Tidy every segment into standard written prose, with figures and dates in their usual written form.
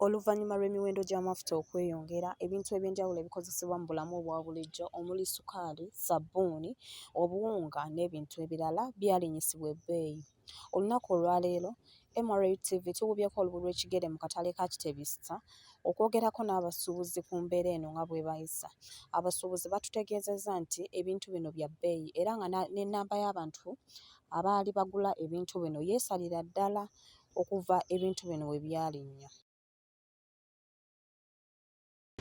Oluvannyuma lw'emiwendo gy'amafuta okweyongera, ebintu eby'enjawulo ebikozesebwa mu bulamu obwa bulijjo omuli sukaali, sabbuuni, obuwunga n'ebintu ebirala byalinyisibwa ebbeeyi. Olunaku olwaleero, MRTV tuwubyeko olubu lw'ekigere mu katale ka Kitebi okwogerako n'abasuubuzi ku mbeera eno nga bwe bayisa. Abasuubuzi batutegeezezza nti ebintu bino bya bbeeyi era nga n'ennamba y'abantu abaali bagula ebintu bino yeesalira ddala okuva ebintu bino we byalinnya.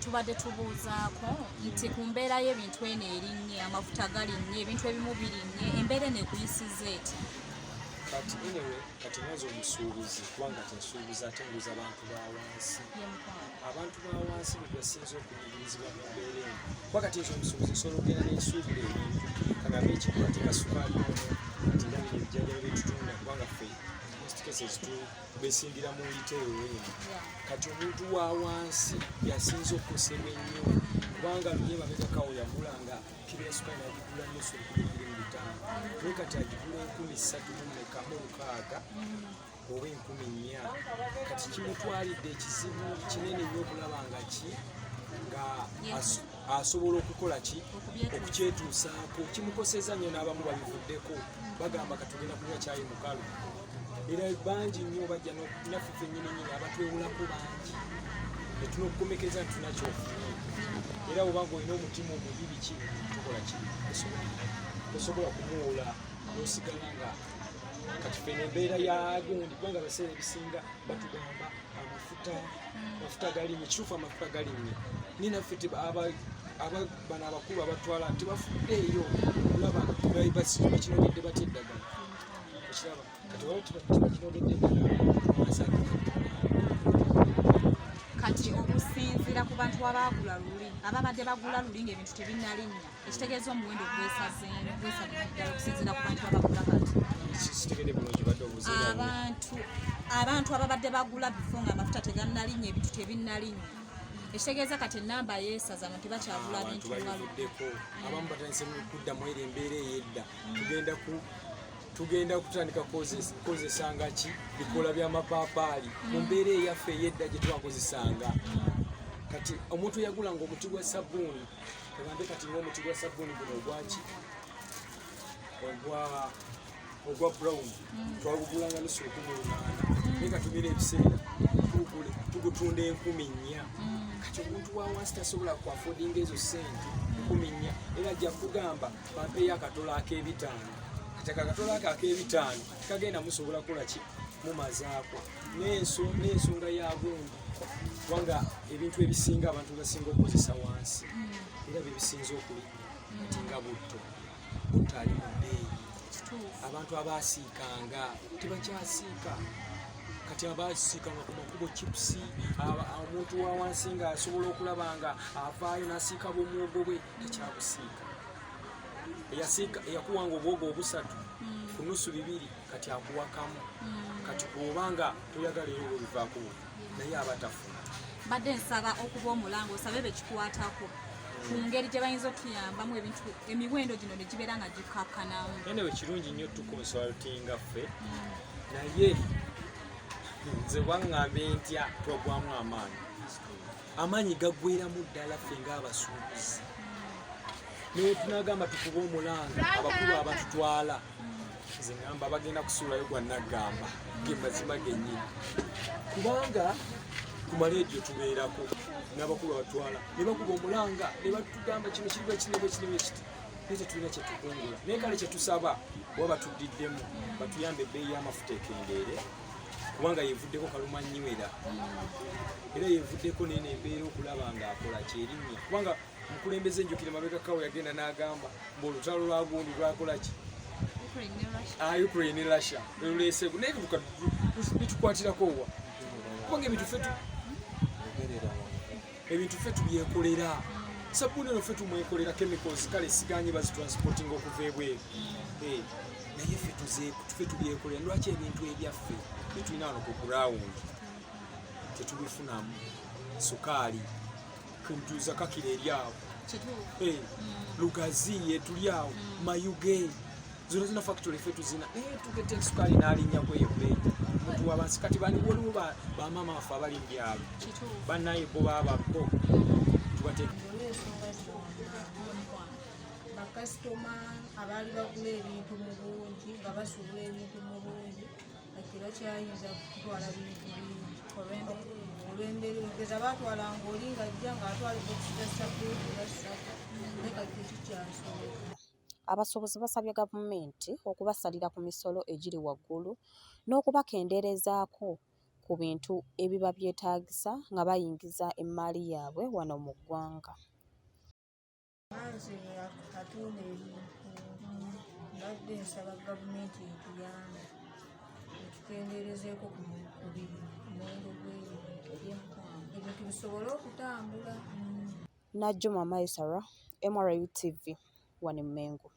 Tubadde tubuuzaako nti ku mbeera y'ebintu eno erinnye, amafuta galinnye, ebintu ebimu birinnye, embeera eno ekuyisizza eti? Kati nwaza omusuubuzi kubanga tensuubuza ate nguza abantu ba wansi. Abantu ba wansi be basinze okuyigirizibwa mu mbeera eno. Kuba kati nze omusuubuzi nsobola okugenda n'ensuubula ebintu kagambe ekikukwateka sukaali ono kati nga bino ebijjanjalo byetutunda kubanga ffe besingira mu liteeyo eno. Kati omuntu wa wansi yasinze okukosebwa ennyo kubanga luye babekakawo yagulanga kiro ya sukaali agigula nnyo so 25 naye kati agigula 3,600 oba 4,000. Kati kimutwalidde ekizibu kinene nnyo okulaba nga nga asobola okukola ki okukyetuusaako. Kimukosezza nnyo n'abamu babivuddeko bagamba katugenda kunywa caayi mukalu. Era bangi nnyo bajja naffe ffennyini abatwewulako bangi netunokukomekeza nti tunakyofunye. Era obanga olina omutima omubi biki tukola ki tosobola kumuwola nosigala nga kati ffe nembeera yagundi kubanga abaseera ebisinga batugamba amafuta galinnye. Kituufu amafuta galinnye ni naffe bano abakulu abatwala tebafuddeeyo kulaba bakinogedde batya eddagala. Ekiraba kati okusinziira ku bantu abaagula luli ababadde bagula luli ng'ebintu tebinnalinnya ekitegeeza omuwendo gwesazeemu ddala okusinziira ku bantu abagula kati abantu ababadde bagula bifo ng'amafuta tegannalinnya ebintu tebinnalinya ekitegeeza kati ennamba yeesaza nti bakyagula bintu baluddeko. Abamu batandise kuddamu eri embeera ey'edda tugenda kutandika kozesanga ki bikola by'amapaapaali mu mbeera eyaffe ey'edda gye twakozesanga. Kati omuntu yagulanga omuti gwa sabbuuni egambe kati ng'omuti gwa sabbuuni guno ogwaki ogwa brown twagugulanga nusu 18 naye katumira ebiseera tugutunda 10,000. Kati omuntu wa wansi tasobola kuafodinga ezo sente 10,000 era ajja kugamba bampeeyo akatolo ak'ebitaano. Akatolo ak'ebitaano kagenda musobola kukola ki mumazaako n'ensonga yagundi kubanga ebintu ebisinga abantu basinga okukozesa wansi era byebisinza okuli kati nga butto ali mu bbeeyi. Abantu abaasiikanga tebakyasiika kati abasiikanga ku makubo chipusi. Omuntu wa wansi nga asobola okulaba nga avaayo n'asiika bw'omuwogo bwe tekyabusiika. Eyakuwanga obwogo obusatu ku nusu 2 kati akuwakamu. Kati kubanga toyagala ebyo bivaako naye abatafuna. Badde nsaba okuba omulango osabe bekikwatako ku ngeri gye bayinza otuyambamu ebintu emiwendo gino ne gibeera nga gikakkanamu. Enewe kirungi nnyo tukonsultinga ffe naye nze bwaŋŋambe ntya twagwamu amaanyi gaggweeramu ddala ffe ng'abasuubuzi. Naye tunagamba tukuba omulanga abakulu abatutwala nze ngamba bagenda kusuulayo gwa naggamba ge mazima gennyini kubanga ku maleediyo tubeerako n'abakulu abatwala ne bakuba omulanga ne batugamba kino kiriba kinebe kiti naye tetulina kyetukungula. Naye kale kyetusaba oba batuddidemu batuyambe ebbeeyi y'amafuta ekendeere kubanga yevuddeko kaluma nnyiwera era yevuddeko nene embeera okulaba ng'akola kyerinnya kubanga omukulembeze enjukire mabegakawo yagenda n'agamba mbuolutalo lwagundi lwakola ki Ukraine ne Russia lweluleesego naye bitukwatirako wa kubanga ebintu ffe tubyekolera. Sabbuuni eno ffe tumwekolera chemicals kale siganye bazitransportinga okuva ebweru naye ffe tubyekolera. Lwaki ebintu ebyaffe bitulina wano ku ground tetubifunamu? Sukaali kuntuuza kakira eri awo lugazi yetuli awo mayuge zino factory ffe tuzina naye tugete sukaali n'alinnya kweyo bbeeyi. Omuntu abansi kati waliwo bamaama baffe abali mu byalo bannaye bo bababo bakasitoma abaali bagula ebintu mu bungi nga basuubula ebintu mu bungi tebakyayinza kutwala bintu bingi olw'embeera ogeza baatwalanga oli ng'ajja ng'atwala ebokisi za sabuuni basatu naye kati tekikyasoboka. Abasobozi basabye gavumenti okubasalira ku misolo egiri waggulu n'okubakendeerezaako ku bintu ebiba byetaagisa nga bayingiza emmaali yaabwe wano mu ggwanga. Nze atunda ebintu mbadde nsaba gavumenti etuyambe etukendeerezeeko ku muwendo ebintu bisobole okutambula. Najjuma Maisara, MRU TV, wano Mengo.